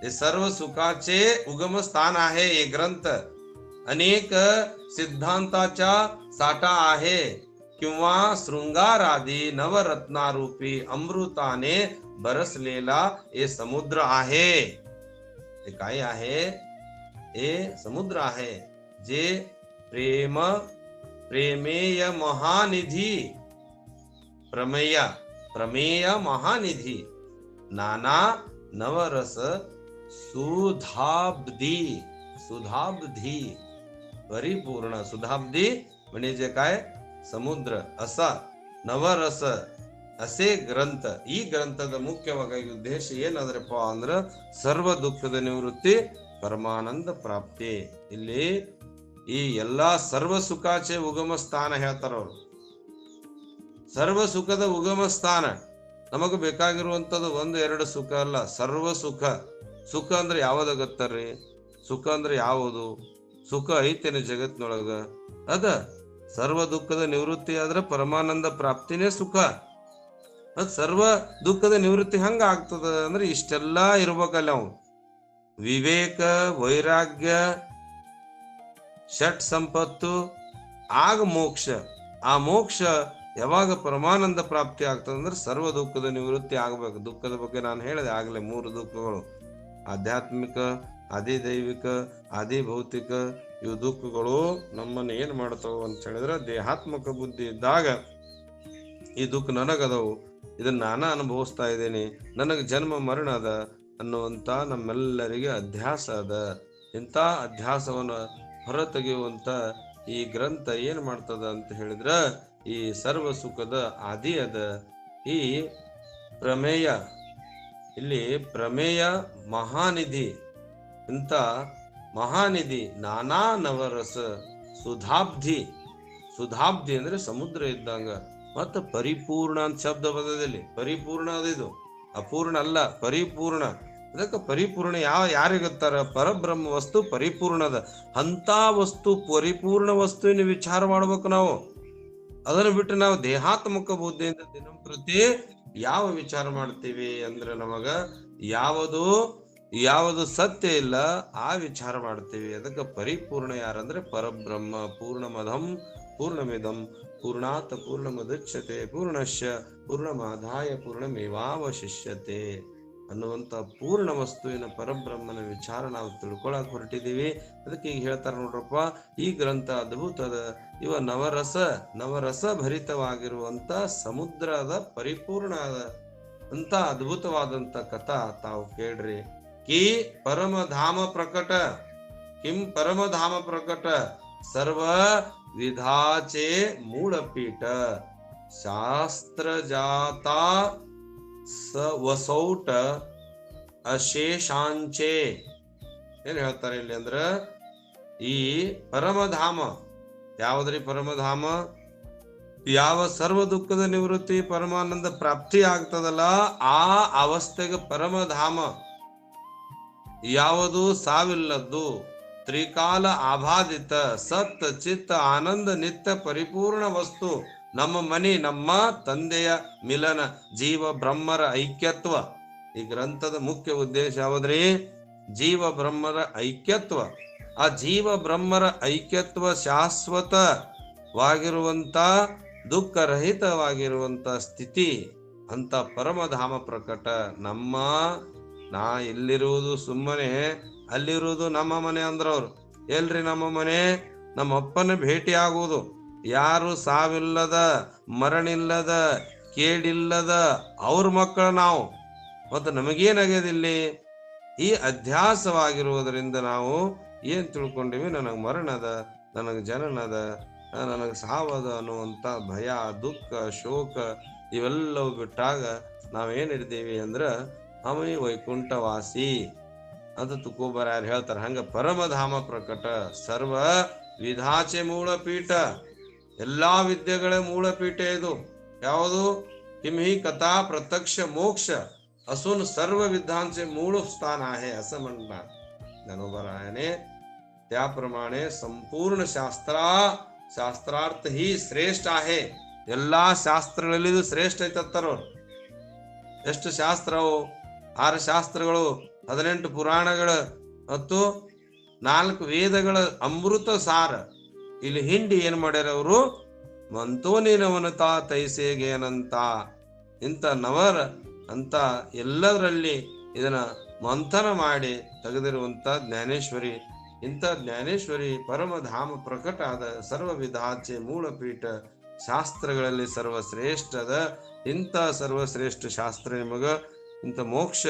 ಈ ಸರ್ವ सुखाचे उगम स्थान आहे. हे ग्रंथ अनेक सिद्धांताचा साठा आहे किंवा शृंगार आदी नवरत्नारूपी अमृताने बरसलेला हे समुद्र आहे. हे काय आहे? हे समुद्र आहे जे प्रेमेय महानिधी प्रमेय महानिधी नाना नवरस सुधाब्धी परिपूर्ण. सुधाब्धी म्हणजे काय? समुद्र. असा नवरस असे ग्रंथ. ಈ ಗ್ರಂಥದ ಮುಖ್ಯವಾಗಿ ಉದ್ದೇಶ ಏನಂದ್ರಪ್ಪ ಅಂದ್ರ ಸರ್ವ ದುಃಖದ ನಿವೃತ್ತಿ, ಪರಮಾನಂದ ಪ್ರಾಪ್ತಿ. ಇಲ್ಲಿ ಈ ಎಲ್ಲಾ ಸರ್ವ ಸುಖಾಚೆ ಉಗಮ ಸ್ಥಾನ ಹೇಳ್ತಾರ ಅವರು. ಸರ್ವ ಸುಖದ ಉಗಮ ಸ್ಥಾನ. ನಮಗ ಬೇಕಾಗಿರುವಂತದ್ದು 1-2 ಸುಖ ಅಲ್ಲ, ಸರ್ವ ಸುಖ. ಸುಖ ಅಂದ್ರೆ ಯಾವ್ದ ಗೊತ್ತಾರ್ರಿ? ಸುಖ ಅಂದ್ರೆ ಯಾವುದು? ಸುಖ ಐತೇನೆ ಜಗತ್ನೊಳಗ? ಅದ ಸರ್ವ ದುಃಖದ ನಿವೃತ್ತಿ ಆದ್ರೆ ಪರಮಾನಂದ ಪ್ರಾಪ್ತಿನೇ ಸುಖ. ಅದ್ ಸರ್ವ ದುಃಖದ ನಿವೃತ್ತಿ ಹಂಗ ಆಗ್ತದ ಅಂದ್ರೆ ಇಷ್ಟೆಲ್ಲ ಇರ್ಬೇಕಲ್ಲ ಅವು. ವಿವೇಕ, ವೈರಾಗ್ಯ, ಷಟ್ ಸಂಪತ್ತು, ಆಗ ಮೋಕ್ಷ. ಆ ಮೋಕ್ಷ ಯಾವಾಗ ಪರಮಾನಂದ ಪ್ರಾಪ್ತಿ ಆಗ್ತದೆ ಅಂದ್ರೆ ಸರ್ವ ದುಃಖದ ನಿವೃತ್ತಿ ಆಗ್ಬೇಕು. ದುಃಖದ ಬಗ್ಗೆ ನಾನು ಹೇಳಿದೆ ಆಗ್ಲೇ 3 ದುಃಖಗಳು: ಆಧ್ಯಾತ್ಮಿಕ, ಆದಿದೈವಿಕ, ಆದಿಭೌತಿಕ. ಇವು ದುಃಖಗಳು ನಮ್ಮನ್ನು ಏನ್ ಮಾಡ್ತಾವ ಅಂತ ಹೇಳಿದ್ರೆ, ದೇಹಾತ್ಮಕ ಬುದ್ಧಿ ಇದ್ದಾಗ ಈ ದುಃಖ ನನಗದವು, ಇದನ್ನ ನಾನು ಅನುಭವಿಸ್ತಾ ಇದ್ದೇನೆ, ನನಗೆ ಜನ್ಮ ಮರಣ ಅದ ಅನ್ನುವಂತ ನಮ್ಮೆಲ್ಲರಿಗೆ ಅಧ್ಯಾಸ ಅದ. ಇಂಥ ಅಧ್ಯಾಸವನ್ನು ಹೊರತೆಗೆಯುವಂತ ಈ ಗ್ರಂಥ ಏನ್ ಮಾಡ್ತದ ಅಂತ ಹೇಳಿದ್ರ, ಈ ಸರ್ವ ಸುಖದ ಆದಿ ಅದ. ಈ ಪ್ರಮೇಯ, ಇಲ್ಲಿ ಪ್ರಮೇಯ ಮಹಾನಿಧಿ, ಇಂಥ ಮಹಾನಿಧಿ ನಾನಾ ನವರಸ ಸುಧಾಬ್ಧಿ. ಸುಧಾಬ್ಧಿ ಅಂದ್ರೆ ಸಮುದ್ರ ಇದ್ದಂಗ. ಮತ್ತ ಪರಿಪೂರ್ಣ ಅಂತ ಶಬ್ದ ಬದದಲ್ಲಿ ಪರಿಪೂರ್ಣ ಅದಿದು, ಅಪೂರ್ಣ ಅಲ್ಲ, ಪರಿಪೂರ್ಣ. ಅದಕ್ಕೆ ಪರಿಪೂರ್ಣ ಯಾರಿಗೊತ್ತಾರ? ಪರಬ್ರಹ್ಮ ವಸ್ತು ಪರಿಪೂರ್ಣದ. ಅಂತ ವಸ್ತು, ಪರಿಪೂರ್ಣ ವಸ್ತುವಿನ ವಿಚಾರ ಮಾಡ್ಬೇಕು ನಾವು. ಅದನ್ನು ಬಿಟ್ಟು ನಾವು ದೇಹಾತ್ಮಕ ಬುದ್ಧಿಯಿಂದ ದಿನಂಪ್ರತಿ ಯಾವ ವಿಚಾರ ಮಾಡ್ತೀವಿ ಅಂದ್ರೆ ನಮಗ ಯಾವುದು ಸತ್ಯ ಇಲ್ಲ ಆ ವಿಚಾರ ಮಾಡ್ತೀವಿ. ಅದಕ್ಕೆ ಪರಿಪೂರ್ಣ ಯಾರಂದ್ರೆ ಪರಬ್ರಹ್ಮ. ಪೂರ್ಣಮದಂ ಪೂರ್ಣಮಿದಂ ಪೂರ್ಣಾತ್ ಪೂರ್ಣಮುದಚ್ಯತೆ ಪೂರ್ಣಶ್ಯ ಪೂರ್ಣಮಾದಾಯ ಪೂರ್ಣಮೇವಾವಶಿಷ್ಯತೆ ಅನ್ನುವಂತ ಪೂರ್ಣ ವಸ್ತುವಿನ ಪರಬ್ರಹ್ಮನ ವಿಚಾರ ನಾವು ತಿಳ್ಕೊಳಕ್ ಹೊರಟಿದ್ದೀವಿ. ಅದಕ್ಕೆ ಈಗ ಹೇಳ್ತಾರ ನೋಡ್ರಪ್ಪ, ಈ ಗ್ರಂಥ ಅದ್ಭುತದ. ಇವ ನವರಸ ಭರಿತವಾಗಿರುವಂತ ಸಮುದ್ರದ ಪರಿಪೂರ್ಣ ಅಂತ ಅದ್ಭುತವಾದಂತ ಕಥಾ ತಾವು ಕೇಳ್ರಿ. ಪರಮಧಾಮ ಪ್ರಕಟ ಸರ್ವ ವಿಧಾಚೆ ಮೂಢಪೀಠ ಶಾಸ್ತ್ರ ಜಾತಾ ವಸೌಟ ಅಶೇಷಾಂಚೆ. ಏನ್ ಹೇಳ್ತಾರೆ ಇಲ್ಲಿ ಅಂದ್ರ, ಈ ಪರಮಧಾಮ ಯಾವದ್ರಿ? ಪರಮಧಾಮ ಯಾವ ಸರ್ವ ದುಃಖದ ನಿವೃತ್ತಿ ಪರಮಾನಂದ ಪ್ರಾಪ್ತಿ ಆಗ್ತದಲ್ಲ, ಆ ಅವಸ್ಥೆಗೆ ಪರಮಧಾಮ. ಯಾವುದು? ಸಾವಿಲ್ಲದ್ದು, ತ್ರಿಕಾಲ ಆಭಾದಿತ, ಸತ್ ಚಿತ್ತ ಆನಂದ ನಿತ್ಯ ಪರಿಪೂರ್ಣ ವಸ್ತು. ನಮ್ಮ ಮನೆ, ನಮ್ಮ ತಂದೆಯ ಮಿಲನ, ಜೀವ ಬ್ರಹ್ಮರ ಐಕ್ಯತ್ವ. ಈ ಗ್ರಂಥದ ಮುಖ್ಯ ಉದ್ದೇಶ ಯಾವದ್ರಿ? ಜೀವ ಬ್ರಹ್ಮರ ಐಕ್ಯತ್ವ. ಆ ಜೀವ ಬ್ರಹ್ಮರ ಐಕ್ಯತ್ವ ಶಾಶ್ವತವಾಗಿರುವಂತ ದುಃಖರಹಿತವಾಗಿರುವಂತ ಸ್ಥಿತಿ. ಅಂತ ಪರಮಧಾಮ ಪ್ರಕಟ. ನಾ ಇಲ್ಲಿರುವುದು ಸುಮ್ಮನೆ, ಅಲ್ಲಿರುವುದು ನಮ್ಮ ಮನೆ ಅಂದ್ರವ್ರು. ಎಲ್ರಿ ನಮ್ಮ ಮನೆ? ನಮ್ಮ ಅಪ್ಪನ ಭೇಟಿ ಆಗುವುದು. ಯಾರು ಸಾವಿಲ್ಲದ, ಮರಣಿಲ್ಲದ, ಕೇಡಿಲ್ಲದ ಅವ್ರ ಮಕ್ಕಳು ನಾವು. ಮತ್ತು ನಮಗೇನಾಗ್ಯದಿಲ್ಲಿ? ಈ ಅಧ್ಯಾಸವಾಗಿರುವುದರಿಂದ ನಾವು ಏನ್ ತಿಳ್ಕೊಂಡಿವಿ? ನನಗೆ ಮರಣದ, ನನಗೆ ಜನನದ, ನನಗೆ ಸಾವದ ಅನ್ನುವಂಥ ಭಯ, ದುಃಖ, ಶೋಕ ಇವೆಲ್ಲವೂ ಬಿಟ್ಟಾಗ ನಾವೇನ್ ಹಿಡ್ದೇವಿ ಅಂದ್ರ ಅಮಿ ವೈಕುಂಠವಾಸಿ ಅಂತ ತುಕೋಬರ ಯಾರು ಹೇಳ್ತಾರೆ. ಹಂಗ ಪರಮಧಾಮ ಪ್ರಕಟ ಸರ್ವ ವಿಧಾಚೆ ಮೂಲಪೀಠ, ಎಲ್ಲಾ ವಿದ್ಯೆಗಳ ಮೂಲಪೀಠ ಇದು. ಯಾವುದು? किमही कथा प्रत्यक्ष मोक्ष असून सर्व विद्यांचे मूळ स्थान आहे असं म्हणणार ज्ञानोबरायाने. त्याप्रमाणे संपूर्ण ಶಾಸ್ತ್ರಾರ್ಥ ही ಶ್ರೇಷ್ಠ आहे. ಎಲ್ಲಾ ಶಾಸ್ತ್ರಗಳಲ್ಲಿ ಇದು ಶ್ರೇಷ್ಠ ಐತತ್ತಾರ. ಎಷ್ಟು ಶಾಸ್ತ್ರವು? 6 ಶಾಸ್ತ್ರಗಳು, 18 ಪುರಾಣಗಳು ಮತ್ತು 4 ವೇದಗಳ ಅಮೃತ ಸಾರ. ಇಲ್ಲಿ ಹಿಂಡಿ ಏನ್ ಮಾಡ್ಯಾರ ಅವರು? ಮಂತೋನಿನವನತ ತೈಸೇಗೇನಂತ ಇಂಥ ನವರ ಅಂತ ಎಲ್ಲದರಲ್ಲಿ ಇದನ್ನ ಮಂಥನ ಮಾಡಿ ತೆಗೆದಿರುವಂತ ಜ್ಞಾನೇಶ್ವರಿ. ಇಂಥ ಜ್ಞಾನೇಶ್ವರಿ ಪರಮಧಾಮ ಪ್ರಕಟ ಆದ ಸರ್ವ ವಿಧಾಚೆ ಮೂಲಪೀಠ, ಶಾಸ್ತ್ರಗಳಲ್ಲಿ ಸರ್ವಶ್ರೇಷ್ಠದ. ಇಂಥ ಸರ್ವಶ್ರೇಷ್ಠ ಶಾಸ್ತ್ರ ನಿಮಗ ಇಂಥ ಮೋಕ್ಷ,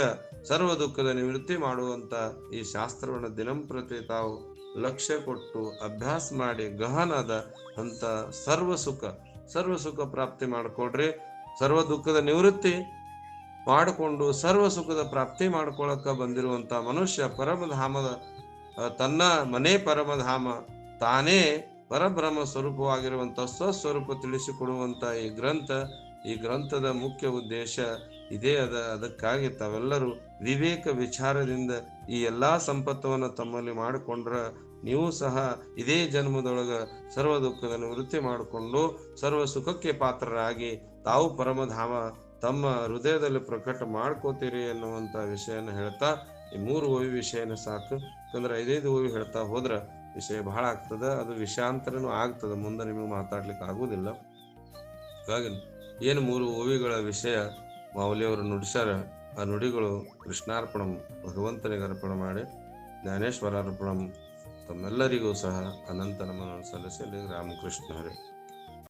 ಸರ್ವ ದುಃಖದ ನಿವೃತ್ತಿ ಮಾಡುವಂತ ಈ ಶಾಸ್ತ್ರವನ್ನು ದಿನಂಪ್ರತಿ ತಾವು ಲಕ್ಷ್ಯ ಕೊಟ್ಟು ಅಭ್ಯಾಸ ಮಾಡಿ ಗಹನದ ಅಂತ ಸರ್ವ ಸುಖ ಪ್ರಾಪ್ತಿ ಮಾಡಿಕೊಡ್ರಿ. ಸರ್ವ ದುಃಖದ ನಿವೃತ್ತಿ ಮಾಡಿಕೊಂಡು ಸರ್ವ ಸುಖದ ಪ್ರಾಪ್ತಿ ಮಾಡ್ಕೊಳಕ ಬಂದಿರುವಂತ ಮನುಷ್ಯ ಪರಮಧಾಮದ ತನ್ನ ಮನೆ ಪರಮಧಾಮ, ತಾನೇ ಪರಬ್ರಹ್ಮ ಸ್ವರೂಪವಾಗಿರುವಂತ ಸ್ವಸ್ವರೂಪ ತಿಳಿಸಿಕೊಡುವಂತ ಈ ಗ್ರಂಥದ ಮುಖ್ಯ ಉದ್ದೇಶ ಇದೇ ಅದಕ್ಕಾಗಿ ತಾವೆಲ್ಲರೂ ವಿವೇಕ ವಿಚಾರದಿಂದ ಈ ಎಲ್ಲಾ ಸಂಪತ್ತವನ್ನು ತಮ್ಮಲ್ಲಿ ಮಾಡಿಕೊಂಡ್ರ ನೀವು ಸಹ ಇದೇ ಜನ್ಮದೊಳಗ ಸರ್ವ ದುಃಖದ ನಿವೃತ್ತಿ ಮಾಡಿಕೊಂಡು ಸರ್ವ ಸುಖಕ್ಕೆ ಪಾತ್ರರಾಗಿ ತಾವು ಪರಮಧಾಮ ತಮ್ಮ ಹೃದಯದಲ್ಲಿ ಪ್ರಕಟ ಮಾಡ್ಕೋತೀರಿ ಅನ್ನುವಂತ ವಿಷಯನ ಹೇಳ್ತಾ ಈ 3 ಓವಿ ವಿಷಯನ ಸಾಕು. ಯಾಕಂದ್ರೆ 5 ಓವಿ ಹೇಳ್ತಾ ಹೋದ್ರ ವಿಷಯ ಬಹಳ ಆಗ್ತದ, ಅದು ವಿಷಯಾಂತರನು ಆಗ್ತದ, ಮುಂದೆ ನಿಮಗೆ ಮಾತಾಡ್ಲಿಕ್ಕೆ ಆಗುದಿಲ್ಲ. ಹಾಗಾಗಿ ಏನು 3 ಓವಿಗಳ ವಿಷಯ ಮಾವಲಿಯವರು ನುಡಿಸ್ಯಾರ, ಆ ನುಡಿಗಳು ಕೃಷ್ಣಾರ್ಪಣಂ ಭಗವಂತನಿಗೆ ಅರ್ಪಣ ಮಾಡಿ ಜ್ಞಾನೇಶ್ವರ ಅರ್ಪಣಂ ತಮ್ಮೆಲ್ಲರಿಗೂ ಸಹ ಅನಂತ ನಮನ ಸಲ್ಲಿಸಲಿ. ರಾಮಕೃಷ್ಣ ಹರಿ.